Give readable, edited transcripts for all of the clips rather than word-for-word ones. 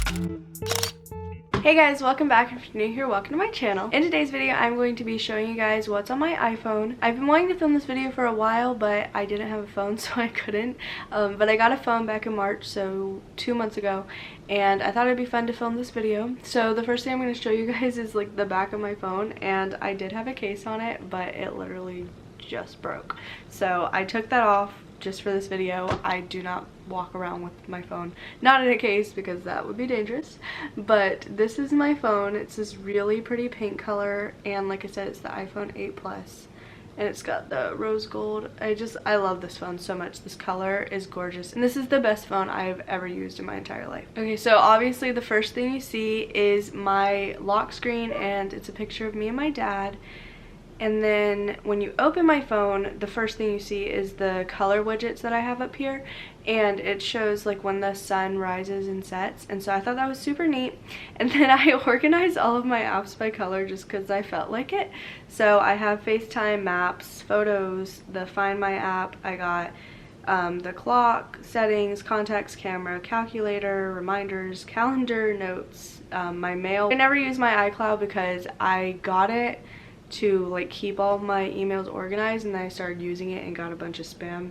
Hey guys, welcome back. If you're new here, welcome to my channel. In today's video, I'm going to be showing you guys what's on my iPhone. I've been wanting to film this video for a while, but I didn't have a phone, so I couldn't. But I got a phone back in March, so 2 months ago, and I thought it'd be fun to film this video. So the first thing I'm going to show you guys is like the back of my phone, and I did have a case on it, but it literally just broke. So I took that off just for this video. I do not walk around with my phone, not in a case, because that would be dangerous. But this is my phone. It's this really pretty pink color, and like I said, it's the iPhone 8 Plus, and it's got the rose gold. I love this phone so much. This color is gorgeous, and this is the best phone I've ever used in my entire life. Okay, so obviously the first thing you see is my lock screen, and it's a picture of me and my dad. And then when you open my phone, the first thing you see is the color widgets that I have up here, and it shows like when the sun rises and sets, and so I thought that was super neat. And then I organized all of my apps by color just because I felt like it. So I have FaceTime, Maps, Photos, the Find My app. I got the clock, settings, contacts, camera, calculator, reminders, calendar, notes, my mail. I never use my iCloud because I got it to like keep all of my emails organized, and then I started using it and got a bunch of spam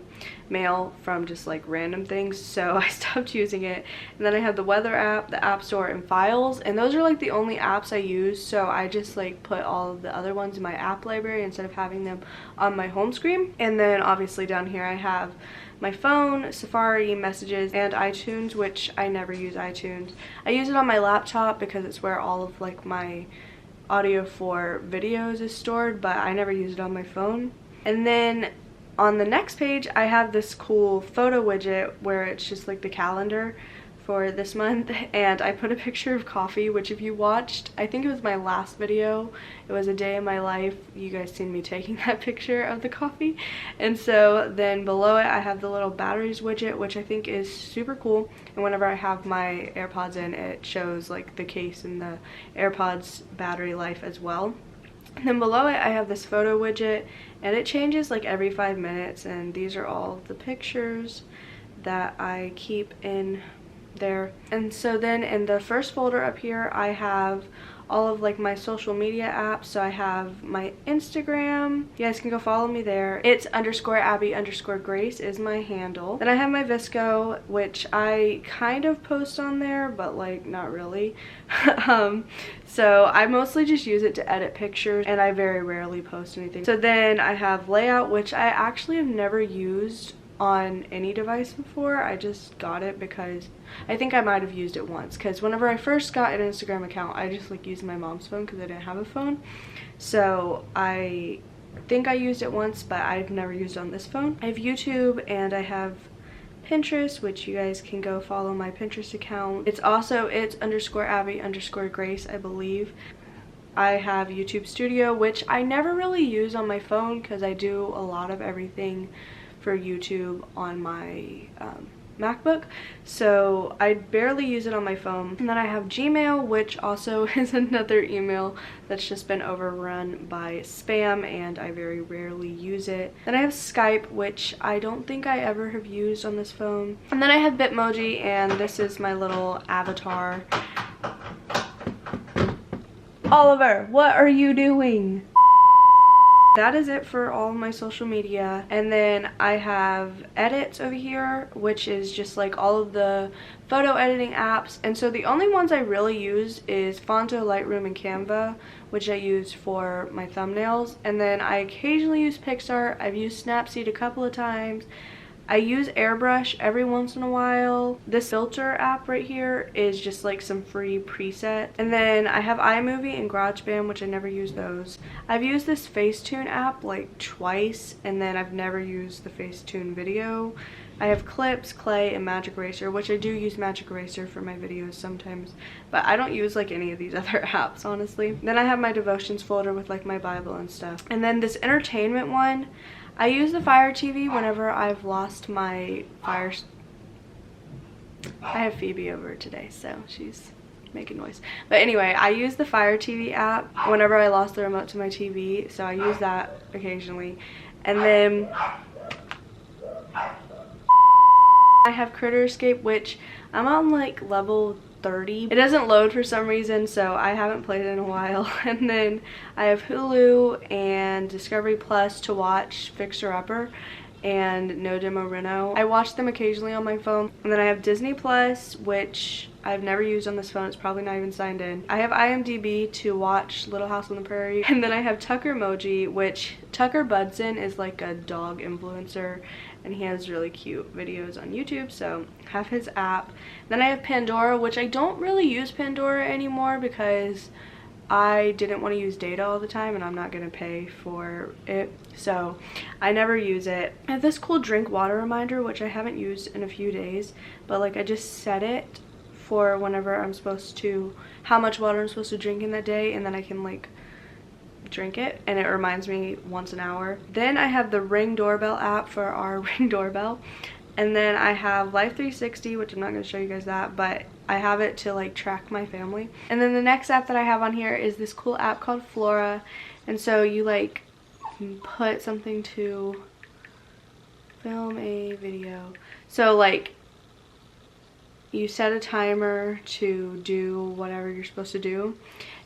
mail from just like random things, so I stopped using it. And then I have the weather app, the app store, and files, and those are like the only apps I use, so I just like put all of the other ones in my app library instead of having them on my home screen. And then obviously down here I have my phone, Safari, messages, and iTunes, which I never use iTunes. I use it on my laptop because it's where all of like my audio for videos is stored, but I never use it on my phone. And then on the next page I have this cool photo widget where it's just like the calendar for this month, and I put a picture of coffee, which if you watched, I think it was my last video, it was a day in my life, you guys seen me taking that picture of the coffee. And so then below it I have the little batteries widget, which I think is super cool, and whenever I have my AirPods in, it shows like the case and the AirPods battery life as well. And then below it I have this photo widget, and it changes like every 5 minutes, and these are all the pictures that I keep in there. And so then in the first folder up here I have all of like my social media apps. So I have my Instagram, you guys can go follow me there. It's _Abby_Grace is my handle. Then I have my VSCO, which I kind of post on there, but like not really. So I mostly just use it to edit pictures, and I very rarely post anything. So then I have Layout, which I actually have never used on any device before. I just got it because I think I might have used it once, because whenever I first got an Instagram account I just like used my mom's phone because I didn't have a phone. So I think I used it once, but I've never used it on this phone. I have YouTube, and I have Pinterest, which you guys can go follow my Pinterest account. It's _Abby_Grace, I believe. I have YouTube Studio, which I never really use on my phone because I do a lot of everything for YouTube on my MacBook, so I barely use it on my phone. And then I have Gmail, which also is another email that's just been overrun by spam, and I very rarely use it. Then I have Skype, which I don't think I ever have used on this phone. And then I have Bitmoji, and this is my little avatar. Oliver, what are you doing? That is it for all of my social media. And then I have edits over here, which is just like all of the photo editing apps. And so the only ones I really use is Fonto, Lightroom, and Canva, which I use for my thumbnails. And then I occasionally use Pixar. I've used Snapseed a couple of times. I use Airbrush every once in a while. This filter app right here is just like some free presets. And then I have iMovie and GarageBand, which I never use those. I've used this Facetune app like twice, and then I've never used the Facetune video. I have Clips, Clay, and Magic Eraser, which I do use Magic Eraser for my videos sometimes, but I don't use like any of these other apps, honestly. Then I have my devotions folder with like my Bible and stuff. And then this entertainment one, I use the Fire TV whenever I've lost my Fire. I have Phoebe over today, so she's making noise. But anyway, I use the Fire TV app whenever I lost the remote to my TV, so I use that occasionally. And then I have Critter Escape, which I'm on like level 30. It doesn't load for some reason, so I haven't played it in a while. And then I have Hulu and Discovery Plus to watch Fixer Upper and No Demo Reno. I watch them occasionally on my phone. And then I have Disney Plus, which I've never used on this phone. It's probably not even signed in. I have IMDb to watch Little House on the Prairie. And then I have Tucker Emoji, which Tucker Budson is like a dog influencer, and he has really cute videos on YouTube, so I have his app. Then I have Pandora, which I don't really use Pandora anymore because I didn't want to use data all the time and I'm not going to pay for it, so I never use it. I have this cool drink water reminder, which I haven't used in a few days, but like I just set it for whenever I'm supposed to, how much water I'm supposed to drink in that day, and then I can like drink it and it reminds me once an hour. Then I have the Ring doorbell app for our Ring doorbell, and then I have Life 360, which I'm not going to show you guys that, but I have it to like track my family. And then the next app that I have on here is this cool app called Flora, and so you like put something to film a video, so like you set a timer to do whatever you're supposed to do,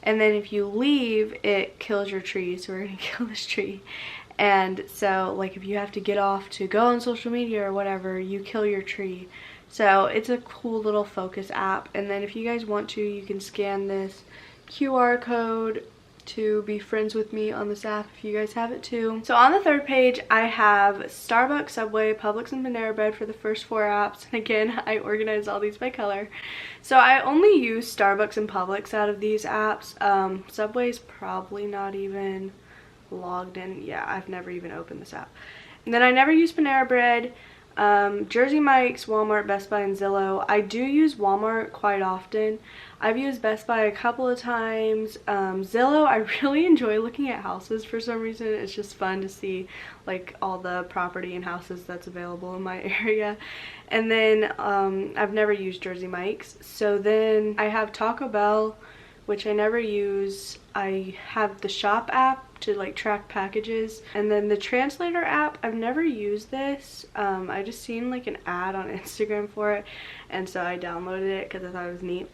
and then if you leave, it kills your tree. So we're gonna kill this tree. And so like if you have to get off to go on social media or whatever, you kill your tree. So it's a cool little focus app. And then if you guys want to, you can scan this QR code to be friends with me on this app if you guys have it too. So on the third page, I have Starbucks, Subway, Publix, and Panera Bread for the first 4 apps. And again, I organized all these by color. So I only use Starbucks and Publix out of these apps. Subway's probably not even logged in. Yeah, I've never even opened this app. And then I never use Panera Bread. Jersey Mike's, Walmart, Best Buy, and Zillow. I do use Walmart quite often. I've used Best Buy a couple of times. Zillow, I really enjoy looking at houses for some reason. It's just fun to see like all the property and houses that's available in my area. And then I've never used Jersey Mike's. So then I have Taco Bell, which I never use. I have the Shop app to like track packages, and then the Translator app. I've never used this. I just seen like an ad on Instagram for it, and so I downloaded it because I thought it was neat.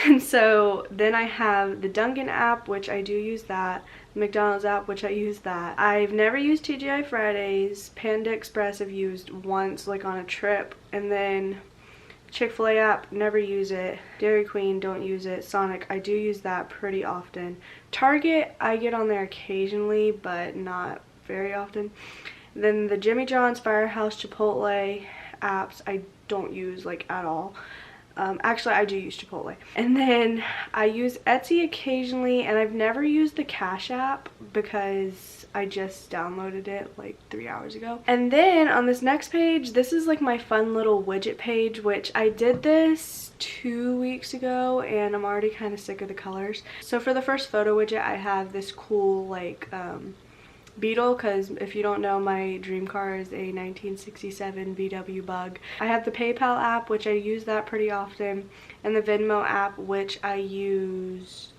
And so then I have the Dunkin' app, which I do use that. The McDonald's app, which I use that. I've never used TGI Fridays. Panda Express I've used once, like on a trip. And then Chick-fil-A app, never use it. Dairy Queen, don't use it. Sonic, I do use that pretty often. Target, I get on there occasionally, but not very often. Then the Jimmy John's, Firehouse, Chipotle apps, I don't use like at all. Actually, I do use Chipotle. And then I use Etsy occasionally, and I've never used the Cash app because I just downloaded it like 3 hours ago. And then on this next page, this is like my fun little widget page, which I did this 2 weeks ago, and I'm already kind of sick of the colors. So for the first photo widget, I have this cool like Beetle, because if you don't know, my dream car is a 1967 VW Bug. I have the PayPal app, which I use that pretty often, and the Venmo app, which I used.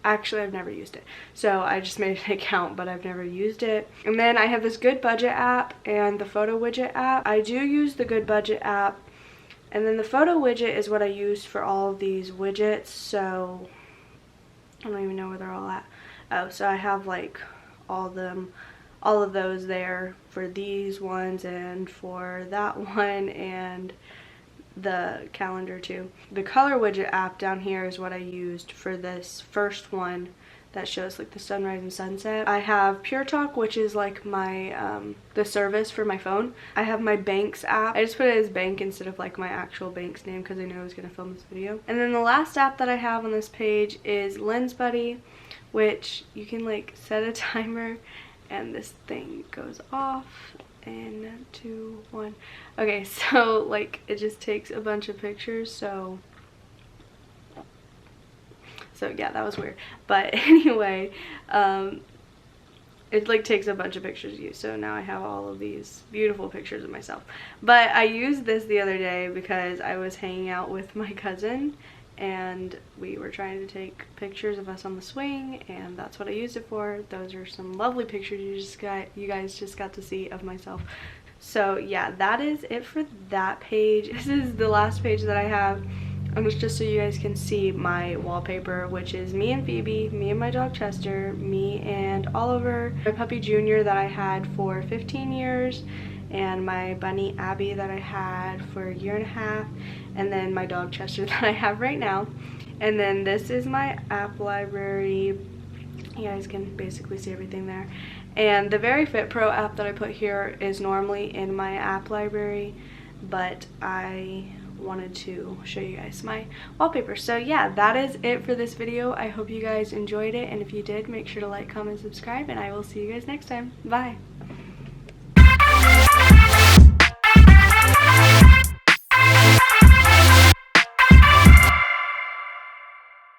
Actually, I've never used it, so I just made an account, but I've never used it. And then I have this Good Budget app and the Photo Widget app. I do use the Good Budget app, and then the Photo Widget is what I use for all of these widgets, so I don't even know where they're all at. Oh, so I have like all of those there for these ones and for that one and the calendar too. The Color Widget app down here is what I used for this first one that shows like the sunrise and sunset. I have Pure Talk, which is like my the service for my phone. I have my Banks app. I just put it as Bank instead of like my actual bank's name because I knew I was going to film this video. And then the last app that I have on this page is Lens Buddy, which you can like set a timer and this thing goes off in 2, 1. Okay, so like it just takes a bunch of pictures, so yeah, that was weird. But anyway, it like takes a bunch of pictures of you, so now I have all of these beautiful pictures of myself. But I used this the other day because I was hanging out with my cousin and we were trying to take pictures of us on the swing, and that's what I used it for. Those are some lovely pictures you guys just got to see of myself. So yeah, that is it for that page. This is the last page that I have. And it's just so you guys can see my wallpaper, which is me and Phoebe, me and my dog Chester, me and Oliver, my puppy Junior that I had for 15 years, and my bunny Abby that I had for a year and a half, and then my dog Chester that I have right now. And then this is my app library. You guys can basically see everything there. And the Very Fit Pro app that I put here is normally in my app library, but I wanted to show you guys my wallpaper. So yeah, that is it for this video. I hope you guys enjoyed it, and if you did, make sure to like, comment, subscribe, and I will see you guys next time. Bye.